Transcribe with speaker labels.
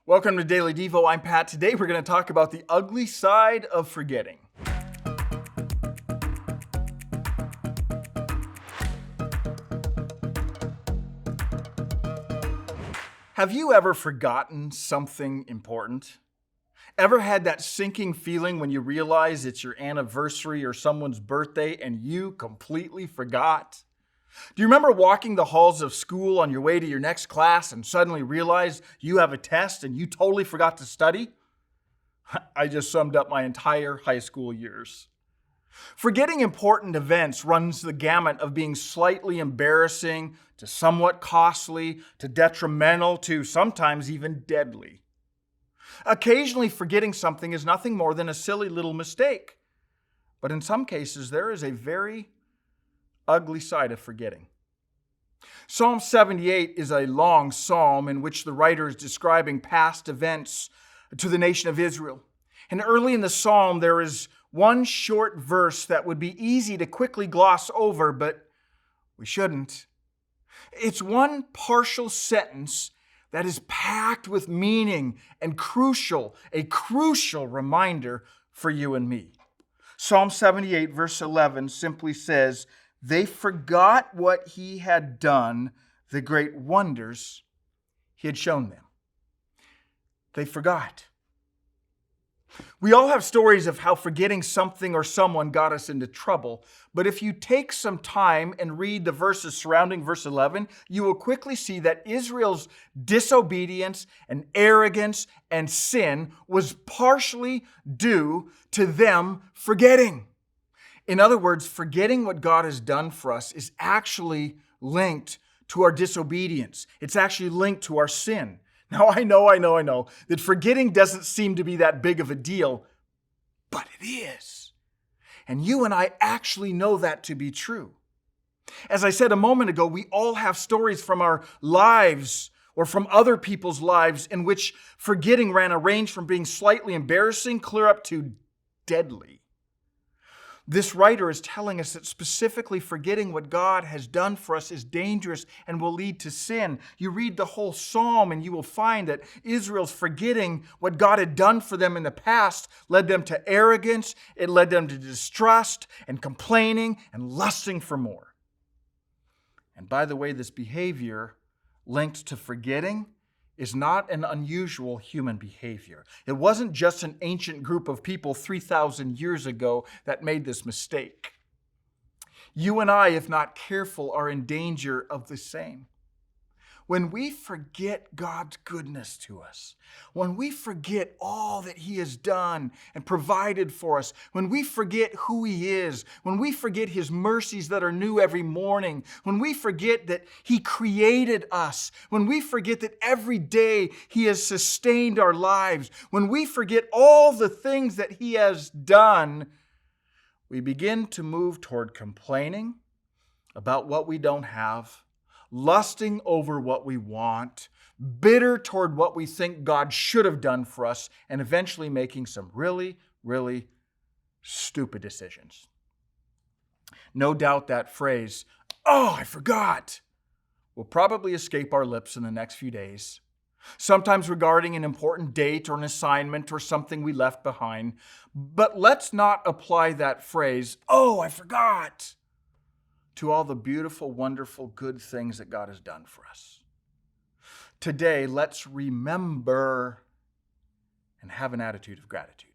Speaker 1: Welcome to Daily Devo. I'm Pat. Today we're going to talk about the ugly side of forgetting. Have you ever forgotten something important? Ever had that sinking feeling when you realize it's your anniversary or someone's birthday and you completely forgot? Do you remember walking the halls of school on your way to your next class and suddenly realize you have a test and you totally forgot to study? I just summed up my entire high school years. Forgetting important events runs the gamut of being slightly embarrassing to somewhat costly to detrimental to sometimes even deadly. Occasionally, forgetting something is nothing more than a silly little mistake. But in some cases, there is a very ugly side of forgetting. Psalm 78 is a long psalm in which the writer is describing past events to the nation of Israel. And early in the psalm, there is one short verse that would be easy to quickly gloss over, but we shouldn't. It's one partial sentence that is packed with meaning and a crucial reminder for you and me. Psalm 78, verse 11 simply says, "They forgot what he had done, the great wonders he had shown them." They forgot. We all have stories of how forgetting something or someone got us into trouble. But if you take some time and read the verses surrounding verse 11, you will quickly see that Israel's disobedience and arrogance and sin was partially due to them forgetting. In other words, forgetting what God has done for us is actually linked to our disobedience. It's actually linked to our sin. Now, I know that forgetting doesn't seem to be that big of a deal, but it is. And you and I actually know that to be true. As I said a moment ago, we all have stories from our lives or from other people's lives in which forgetting ran a range from being slightly embarrassing clear up to deadly. This writer is telling us that specifically forgetting what God has done for us is dangerous and will lead to sin. You read the whole psalm and you will find that Israel's forgetting what God had done for them in the past led them to arrogance, it led them to distrust and complaining and lusting for more. And by the way, this behavior linked to forgetting is not an unusual human behavior. It wasn't just an ancient group of people 3,000 years ago that made this mistake. You and I, if not careful, are in danger of the same. When we forget God's goodness to us, when we forget all that He has done and provided for us, when we forget who He is, when we forget His mercies that are new every morning, when we forget that He created us, when we forget that every day He has sustained our lives, when we forget all the things that He has done, we begin to move toward complaining about what we don't have, lusting over what we want, bitter toward what we think God should have done for us, and eventually making some really, really stupid decisions. No doubt that phrase, "Oh, I forgot," will probably escape our lips in the next few days, sometimes regarding an important date or an assignment or something we left behind. But let's not apply that phrase, "Oh, I forgot," to all the beautiful, wonderful, good things that God has done for us. Today, let's remember and have an attitude of gratitude.